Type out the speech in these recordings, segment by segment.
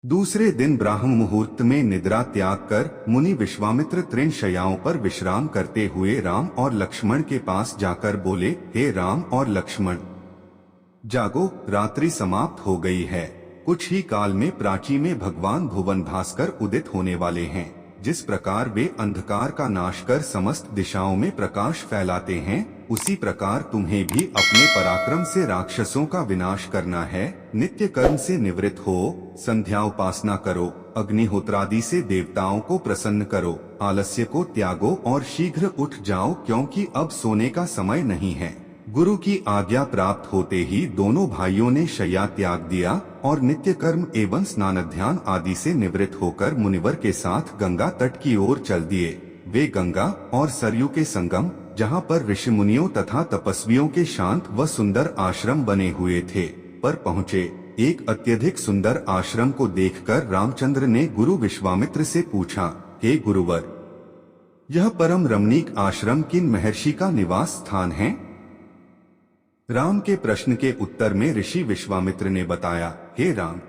दूसरे दिन ब्राह्म मुहूर्त में निद्रा त्याग कर मुनि विश्वामित्र तृण शय्याओं पर विश्राम करते हुए राम और लक्ष्मण के पास जाकर बोले, हे राम और लक्ष्मण, जागो, रात्रि समाप्त हो गई है। कुछ ही काल में प्राची में भगवान भुवन भास्कर उदित होने वाले हैं। जिस प्रकार वे अंधकार का नाश कर समस्त दिशाओं में प्रकाश फैलाते हैं, उसी प्रकार तुम्हें भी अपने पराक्रम से राक्षसों का विनाश करना है। नित्य कर्म से निवृत्त हो, संध्या उपासना करो, अग्निहोत्रादि से देवताओं को प्रसन्न करो, आलस्य को त्यागो और शीघ्र उठ जाओ, क्योंकि अब सोने का समय नहीं है। गुरु की आज्ञा प्राप्त होते ही दोनों भाइयों ने शय्या त्याग दिया और नित्य कर्म एवं स्नान ध्यान आदि से निवृत्त होकर मुनिवर के साथ गंगा तट की ओर चल दिए। वे गंगा और सरयू के संगम, जहाँ पर ऋषि मुनियों तथा तपस्वियों के शांत व सुंदर आश्रम बने हुए थे, पर पहुँचे। एक अत्यधिक सुंदर आश्रम को देखकर रामचंद्र ने गुरु विश्वामित्र से पूछा, हे गुरुवर, यह परम रमणीक आश्रम किन महर्षि का निवास स्थान है? राम के प्रश्न के उत्तर में ऋषि विश्वामित्र ने बताया, हे राम,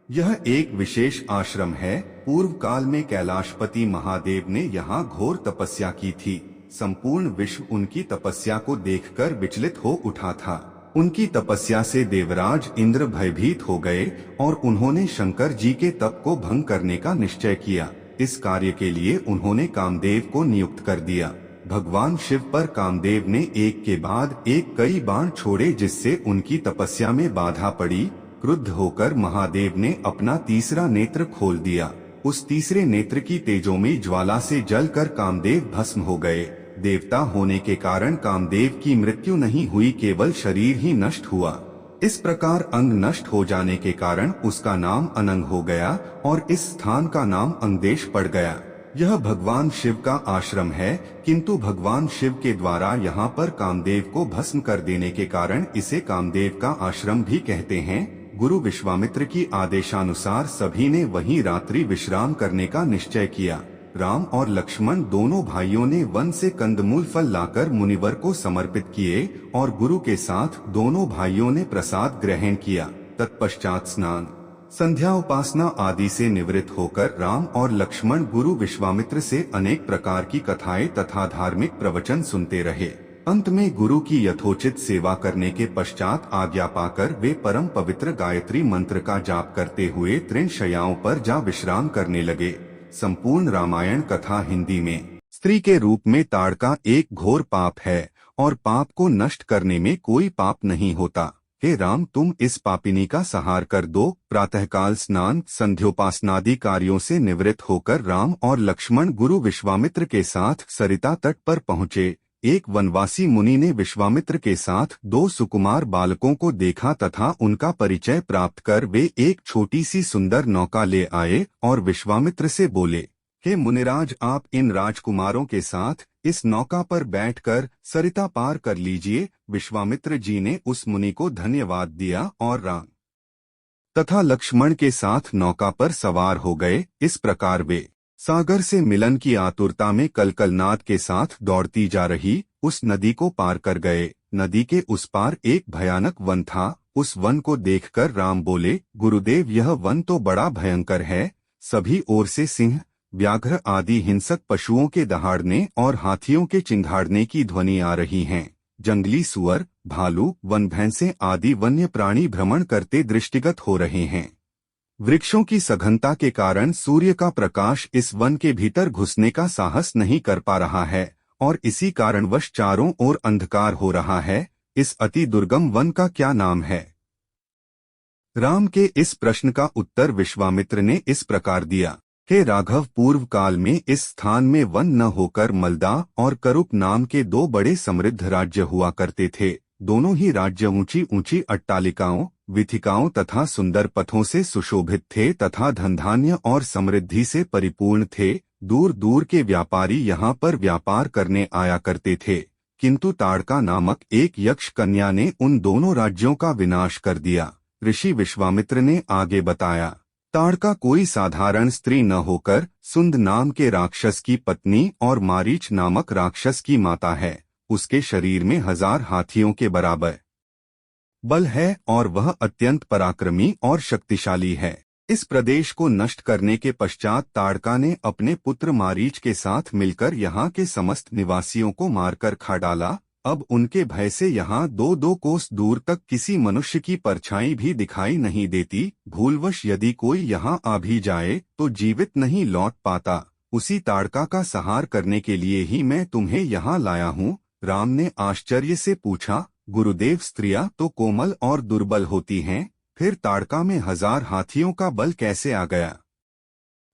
यह एक विशेष आश्रम है। पूर्व काल में कैलाशपति महादेव ने यहाँ घोर तपस्या की थी। संपूर्ण विश्व उनकी तपस्या को देखकर विचलित हो उठा था। उनकी तपस्या से देवराज इंद्र भयभीत हो गए और उन्होंने शंकर जी के तप को भंग करने का निश्चय किया। इस कार्य के लिए उन्होंने कामदेव को नियुक्त कर दिया। भगवान शिव पर कामदेव ने एक के बाद एक कई बाण छोड़े, जिससे उनकी तपस्या में बाधा पड़ी। क्रुद्ध होकर महादेव ने अपना तीसरा नेत्र खोल दिया। उस तीसरे नेत्र की तेजोमयी ज्वाला से जलकर कामदेव भस्म हो गए। देवता होने के कारण कामदेव की मृत्यु नहीं हुई, केवल शरीर ही नष्ट हुआ। इस प्रकार अंग नष्ट हो जाने के कारण उसका नाम अनंग हो गया और इस स्थान का नाम अंगदेश पड़ गया। यह भगवान शिव का आश्रम है, किंतु भगवान शिव के द्वारा यहाँ पर कामदेव को भस्म कर देने के कारण इसे कामदेव का आश्रम भी कहते हैं। गुरु विश्वामित्र की आदेशानुसार सभी ने वहीं रात्रि विश्राम करने का निश्चय किया। राम और लक्ष्मण दोनों भाइयों ने वन से कंदमूल फल लाकर मुनिवर को समर्पित किए और गुरु के साथ दोनों भाइयों ने प्रसाद ग्रहण किया। तत्पश्चात स्नान, संध्या उपासना आदि से निवृत्त होकर राम और लक्ष्मण गुरु विश्वामित्र से अनेक प्रकार की कथाएं तथा धार्मिक प्रवचन सुनते रहे। अंत में गुरु की यथोचित सेवा करने के पश्चात आज्ञा पाकर वे परम पवित्र गायत्री मंत्र का जाप करते हुए तृण शय्याओं पर जा विश्राम करने लगे। संपूर्ण रामायण कथा हिंदी में। स्त्री के रूप में ताड़का एक घोर पाप है और पाप को नष्ट करने में कोई पाप नहीं होता। हे राम, तुम इस पापिनी का संहार कर दो। प्रातःकाल स्नान, संध्योपासनादि कार्यों से निवृत्त होकर राम और लक्ष्मण गुरु विश्वामित्र के साथ सरिता तट पर पहुँचे। एक वनवासी मुनि ने विश्वामित्र के साथ दो सुकुमार बालकों को देखा तथा उनका परिचय प्राप्त कर वे एक छोटी सी सुंदर नौका ले आए और विश्वामित्र से बोले, हे मुनिराज, आप इन राजकुमारों के साथ इस नौका पर बैठकर सरिता पार कर लीजिए। विश्वामित्र जी ने उस मुनि को धन्यवाद दिया और राम तथा लक्ष्मण के साथ नौका पर सवार हो गए। इस प्रकार वे सागर से मिलन की आतुरता में कलकलनाद के साथ दौड़ती जा रही उस नदी को पार कर गए। नदी के उस पार एक भयानक वन था। उस वन को देखकर राम बोले, गुरुदेव, यह वन तो बड़ा भयंकर है। सभी ओर से सिंह, व्याघ्र आदि हिंसक पशुओं के दहाड़ने और हाथियों के चिंघाड़ने की ध्वनि आ रही हैं। जंगली सुअर, भालू, वन भैंसे आदि वन्य प्राणी भ्रमण करते दृष्टिगत हो रहे हैं। वृक्षों की सघनता के कारण सूर्य का प्रकाश इस वन के भीतर घुसने का साहस नहीं कर पा रहा है और इसी कारणवश चारों ओर अंधकार हो रहा है। इस अति दुर्गम वन का क्या नाम है? राम के इस प्रश्न का उत्तर विश्वामित्र ने इस प्रकार दिया, हे राघव, पूर्व काल में इस स्थान में वन न होकर मलदा और करुप नाम के दो बड़े समृद्ध राज्य हुआ करते थे। दोनों ही राज्य ऊंची ऊंची अट्टालिकाओं, वीथिकाओं तथा सुंदर पथों से सुशोभित थे तथा धनधान्य और समृद्धि से परिपूर्ण थे। दूर दूर के व्यापारी यहाँ पर व्यापार करने आया करते थे, किंतु ताड़का नामक एक यक्ष कन्या ने उन दोनों राज्यों का विनाश कर दिया। ऋषि विश्वामित्र ने आगे बताया, ताड़का कोई साधारण स्त्री न होकर सुंद नाम के राक्षस की पत्नी और मारीच नामक राक्षस की माता है। उसके शरीर में 1000 हाथियों के बराबर बल है और वह अत्यंत पराक्रमी और शक्तिशाली है। इस प्रदेश को नष्ट करने के पश्चात ताड़का ने अपने पुत्र मारीच के साथ मिलकर यहाँ के समस्त निवासियों को मारकर खा डाला। अब उनके भय से यहाँ 2-2 कोस दूर तक किसी मनुष्य की परछाई भी दिखाई नहीं देती। भूलवश यदि कोई यहाँ आ भी जाए तो जीवित नहीं लौट पाता। उसी ताड़का का संहार करने के लिए ही मैं तुम्हें यहाँ लाया हूँ। राम ने आश्चर्य से पूछा, गुरुदेव, स्त्रियां तो कोमल और दुर्बल होती हैं, फिर ताड़का में 1000 हाथियों का बल कैसे आ गया?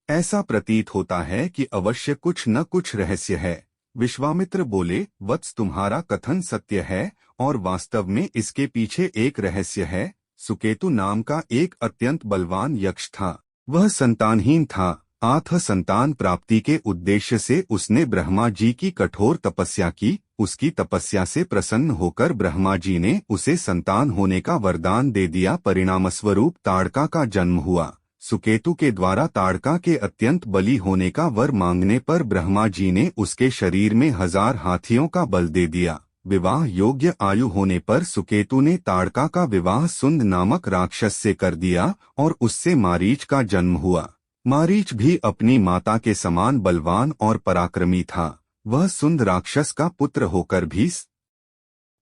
ऐसा प्रतीत होता है कि अवश्य कुछ न कुछ रहस्य है। विश्वामित्र बोले, वत्स, तुम्हारा कथन सत्य है और वास्तव में इसके पीछे एक रहस्य है। सुकेतु नाम का एक अत्यंत बलवान यक्ष था। वह संतानहीन था। आठ संतान प्राप्ति के उद्देश्य से उसने ब्रह्मा जी की कठोर तपस्या की। उसकी तपस्या से प्रसन्न होकर ब्रह्मा जी ने उसे संतान होने का वरदान दे दिया। परिणामस्वरूप ताड़का का जन्म हुआ। सुकेतु के द्वारा ताड़का के अत्यंत बली होने का वर मांगने पर ब्रह्मा जी ने उसके शरीर में 1000 हाथियों का बल दे दिया। विवाह योग्य आयु होने पर सुकेतु ने ताड़का का विवाह सुंद नामक राक्षस से कर दिया और उससे मारीच का जन्म हुआ। मारीच भी अपनी माता के समान बलवान और पराक्रमी था। वह सुंद राक्षस का पुत्र होकर भी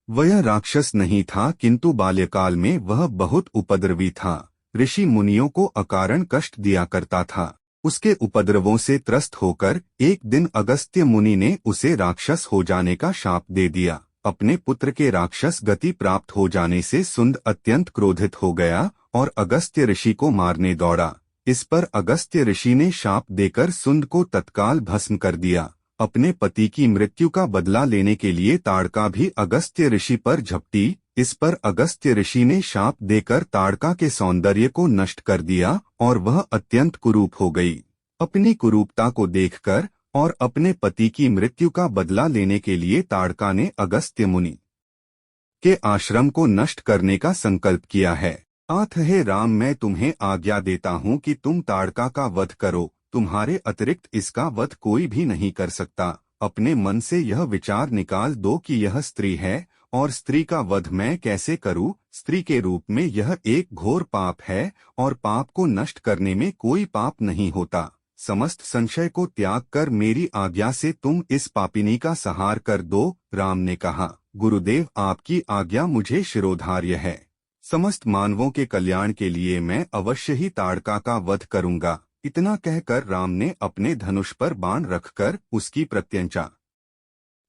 वह राक्षस नहीं था, किंतु बाल्यकाल में वह बहुत उपद्रवी था। ऋषि मुनियों को अकारण कष्ट दिया करता था। उसके उपद्रवों से त्रस्त होकर एक दिन अगस्त्य मुनि ने उसे राक्षस हो जाने का शाप दे दिया। अपने पुत्र के राक्षस गति प्राप्त हो जाने से सुंद अत्यंत क्रोधित हो गया और अगस्त्य ऋषि को मारने दौड़ा। इस पर अगस्त्य ऋषि ने शाप देकर सुंद को तत्काल भस्म कर दिया। अपने पति की मृत्यु का बदला लेने के लिए ताड़का भी अगस्त्य ऋषि पर झपटी। इस पर अगस्त्य ऋषि ने शाप देकर ताड़का के सौंदर्य को नष्ट कर दिया और वह अत्यंत कुरूप हो गई। अपनी कुरूपता को देखकर और अपने पति की मृत्यु का बदला लेने के लिए ताड़का ने अगस्त्य मुनि के आश्रम को नष्ट करने का संकल्प किया है। आठ हे राम, मैं तुम्हें आज्ञा देता हूँ कि तुम ताड़का का वध करो। तुम्हारे अतिरिक्त इसका वध कोई भी नहीं कर सकता। अपने मन से यह विचार निकाल दो कि यह स्त्री है और स्त्री का वध मैं कैसे करूं। स्त्री के रूप में यह एक घोर पाप है और पाप को नष्ट करने में कोई पाप नहीं होता। समस्त संशय को त्याग कर मेरी आज्ञा से तुम इस पापिनी का संहार कर दो। राम ने कहा, गुरुदेव, आपकी आज्ञा मुझे शिरोधार्य है। समस्त मानवों के कल्याण के लिए मैं अवश्य ही ताड़का का वध करूंगा। इतना कहकर राम ने अपने धनुष पर बाण रखकर उसकी प्रत्यंचा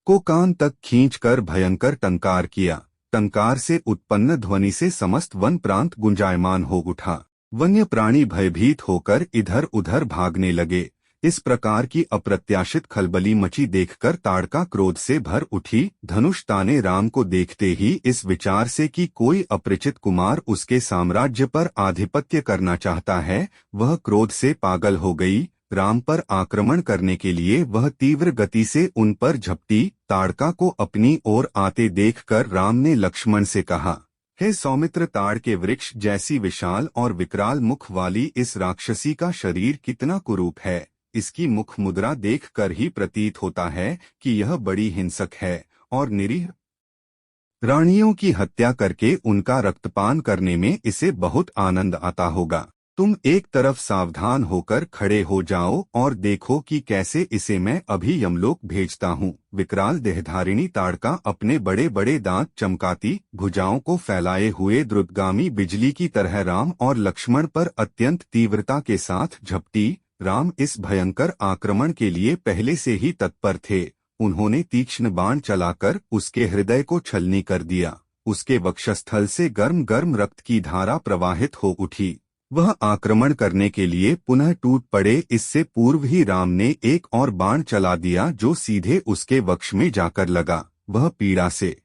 को कान तक खींचकर भयंकर टंकार किया। टंकार से उत्पन्न ध्वनि से समस्त वन प्रांत गुंजायमान हो उठा। वन्य प्राणी भयभीत होकर इधर उधर भागने लगे। इस प्रकार की अप्रत्याशित खलबली मची देखकर ताड़का क्रोध से भर उठी। धनुष ताने राम को देखते ही इस विचार से कि कोई अपरिचित कुमार उसके साम्राज्य पर आधिपत्य करना चाहता है, वह क्रोध से पागल हो गई। राम पर आक्रमण करने के लिए वह तीव्र गति से उन पर झपटी। ताड़का को अपनी ओर आते देखकर राम ने लक्ष्मण से कहा, हे सौमित्र, ताड़ के वृक्ष जैसी विशाल और विकराल मुख वाली इस राक्षसी का शरीर कितना कुरूप है। इसकी मुख मुद्रा देखकर ही प्रतीत होता है कि यह बड़ी हिंसक है और निरीह रानियों की हत्या करके उनका रक्तपान करने में इसे बहुत आनंद आता होगा। तुम एक तरफ सावधान होकर खड़े हो जाओ और देखो कि कैसे इसे मैं अभी यमलोक भेजता हूँ। विकराल देहधारिणी ताड़का अपने बड़े बड़े दांत चमकाती, भुजाओं को फैलाए हुए द्रुतगामी बिजली की तरह राम और लक्ष्मण पर अत्यंत तीव्रता के साथ झपटी। राम इस भयंकर आक्रमण के लिए पहले से ही तत्पर थे। उन्होंने तीक्ष्ण बाण चलाकर उसके हृदय को छलनी कर दिया। उसके वक्षस्थल से गर्म गर्म रक्त की धारा प्रवाहित हो उठी। वह आक्रमण करने के लिए पुनः टूट पड़े। इससे पूर्व ही राम ने एक और बाण चला दिया जो सीधे उसके वक्ष में जाकर लगा। वह पीड़ा से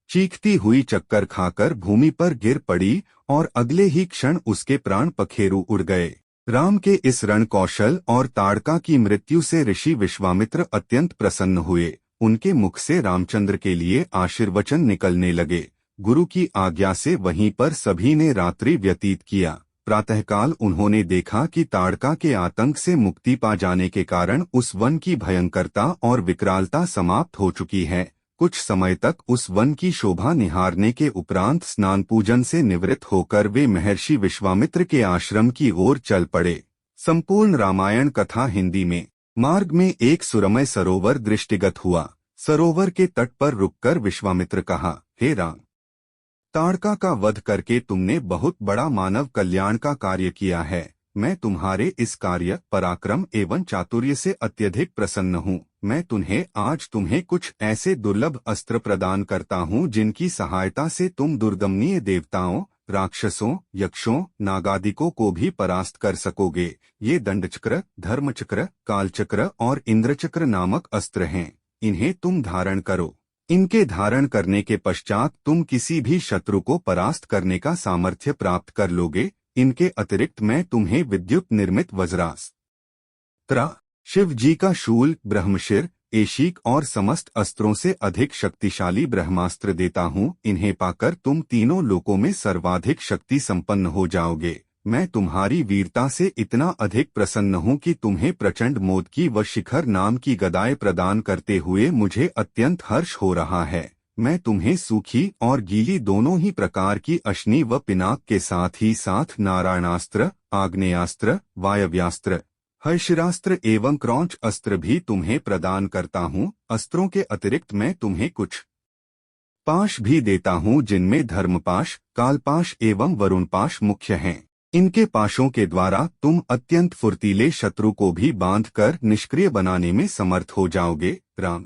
चीखती हुई चक्कर खाकर भूमि पर गिर पड़ी और अगले ही क्षण उसके प्राण पखेरु उड़ गए। राम के इस रण कौशल और ताड़का की मृत्यु से ऋषि विश्वामित्र अत्यंत प्रसन्न हुए। उनके मुख से रामचंद्र के लिए आशीर्वचन निकलने लगे। गुरु की आज्ञा से वहीं पर सभी ने रात्रि व्यतीत किया। प्रातःकाल उन्होंने देखा कि ताड़का के आतंक से मुक्ति पा जाने के कारण उस वन की भयंकरता और विकरालता समाप्त हो चुकी है। कुछ समय तक उस वन की शोभा निहारने के उपरांत स्नान पूजन से निवृत्त होकर वे महर्षि विश्वामित्र के आश्रम की ओर चल पड़े। संपूर्ण रामायण कथा हिंदी में। मार्ग में एक सुरमय सरोवर दृष्टिगत हुआ। सरोवर के तट पर रुककर विश्वामित्र कहा, हे राम, ताड़का का वध करके तुमने बहुत बड़ा मानव कल्याण का कार्य किया है। मैं तुम्हारे इस कार्य, पराक्रम एवं चातुर्य से अत्यधिक प्रसन्न हूँ। मैं तुम्हें कुछ ऐसे दुर्लभ अस्त्र प्रदान करता हूँ जिनकी सहायता से तुम दुर्दमनीय देवताओं, राक्षसों, यक्षों, नागादिकों को भी परास्त कर सकोगे। ये दंडचक्र, धर्मचक्र, कालचक्र और इंद्रचक्र नामक अस्त्र हैं। इन्हें तुम धारण करो। इनके धारण करने के पश्चात तुम किसी भी शत्रु को परास्त करने का सामर्थ्य प्राप्त कर लोगे। इनके अतिरिक्त मैं तुम्हें विद्युत निर्मित वज्रास्त्र, शिव जी का शूल, ब्रह्मशिर, एशीक और समस्त अस्त्रों से अधिक शक्तिशाली ब्रह्मास्त्र देता हूँ। इन्हें पाकर तुम तीनों लोकों में सर्वाधिक शक्ति संपन्न हो जाओगे। मैं तुम्हारी वीरता से इतना अधिक प्रसन्न हूँ कि तुम्हें प्रचंड मोदकी व शिखर नाम की गदाएं प्रदान करते हुए मुझे अत्यंत हर्ष हो रहा है। मैं तुम्हें सूखी और गीली दोनों ही प्रकार की अश्नि व पिनाक के साथ ही साथ नारायणास्त्र, आग्नेयास्त्र, वायव्यास्त्र, हर्षिरास्त्र एवं क्रौंच अस्त्र भी तुम्हें प्रदान करता हूँ। अस्त्रों के अतिरिक्त मैं तुम्हें कुछ पाश भी देता हूँ जिनमें धर्मपाश, कालपाश एवं वरुणपाश मुख्य हैं। इनके पाशों के द्वारा तुम अत्यंत फुर्तीले शत्रु को भी बांधकर निष्क्रिय बनाने में समर्थ हो जाओगे। राम,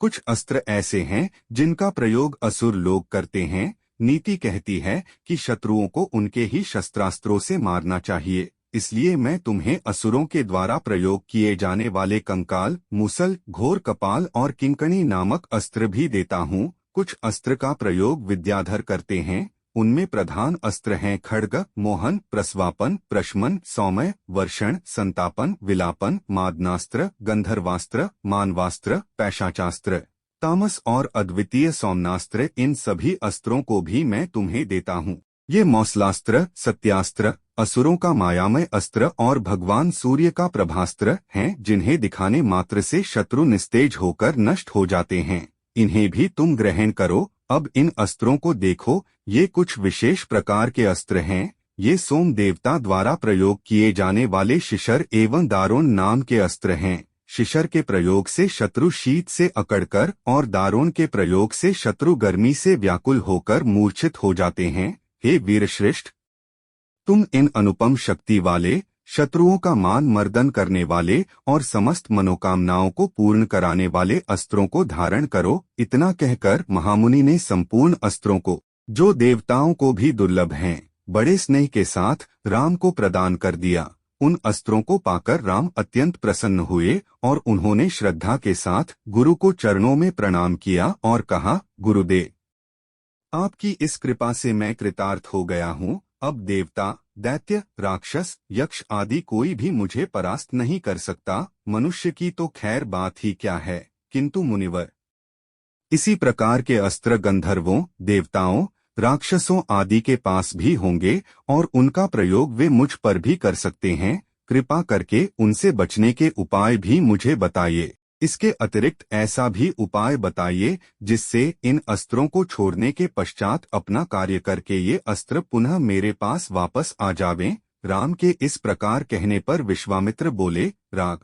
कुछ अस्त्र ऐसे हैं जिनका प्रयोग असुर लोग करते हैं। नीति कहती है कि शत्रुओं को उनके ही शस्त्रास्त्रों से मारना चाहिए। इसलिए मैं तुम्हें असुरों के द्वारा प्रयोग किए जाने वाले कंकाल, मूसल, घोर कपाल और किंकणी नामक अस्त्र भी देता हूँ। कुछ अस्त्र का प्रयोग विद्याधर करते हैं। उनमें प्रधान अस्त्र हैं खड्ग, मोहन, प्रस्वापन, प्रशमन, सौम्य, वर्षण, संतापन, विलापन, मादनास्त्र, गंधर्वास्त्र, मानवास्त्र, पैशाचास्त्र, तामस और अद्वितीय सौम्नास्त्र। इन सभी अस्त्रों को भी मैं तुम्हें देता हूँ। ये मौसलास्त्र, सत्यास्त्र, असुरों का मायामय अस्त्र और भगवान सूर्य का प्रभास्त्र हैं, जिन्हें दिखाने मात्र से शत्रु निस्तेज होकर नष्ट हो जाते हैं। इन्हें भी तुम ग्रहण करो। अब इन अस्त्रों को देखो। ये कुछ विशेष प्रकार के अस्त्र हैं। ये सोम देवता द्वारा प्रयोग किए जाने वाले शिशर एवं दारोण नाम के अस्त्र हैं। शिशर के प्रयोग से शत्रु शीत से अकड़कर और दारोण के प्रयोग से शत्रु गर्मी से व्याकुल होकर मूर्छित हो जाते हैं। हे वीरश्रेष्ठ, तुम इन अनुपम शक्ति वाले, शत्रुओं का मान मर्दन करने वाले और समस्त मनोकामनाओं को पूर्ण कराने वाले अस्त्रों को धारण करो। इतना कहकर महामुनि ने संपूर्ण अस्त्रों को, जो देवताओं को भी दुर्लभ हैं, बड़े स्नेह के साथ राम को प्रदान कर दिया। उन अस्त्रों को पाकर राम अत्यंत प्रसन्न हुए और उन्होंने श्रद्धा के साथ गुरु को चरणों में प्रणाम किया और कहा, गुरुदेव, आपकी इस कृपा से मैं कृतार्थ हो गया हूँ। अब देवता, दैत्य, राक्षस, यक्ष आदि कोई भी मुझे परास्त नहीं कर सकता। मनुष्य की तो खैर बात ही क्या है, किंतु मुनिवर, इसी प्रकार के अस्त्र गंधर्वों, देवताओं, राक्षसों आदि के पास भी होंगे और उनका प्रयोग वे मुझ पर भी कर सकते हैं। कृपा करके उनसे बचने के उपाय भी मुझे बताइए। इसके अतिरिक्त ऐसा भी उपाय बताइए जिससे इन अस्त्रों को छोड़ने के पश्चात अपना कार्य करके ये अस्त्र पुनः मेरे पास वापस आ जावें। राम के इस प्रकार कहने पर विश्वामित्र बोले, राग,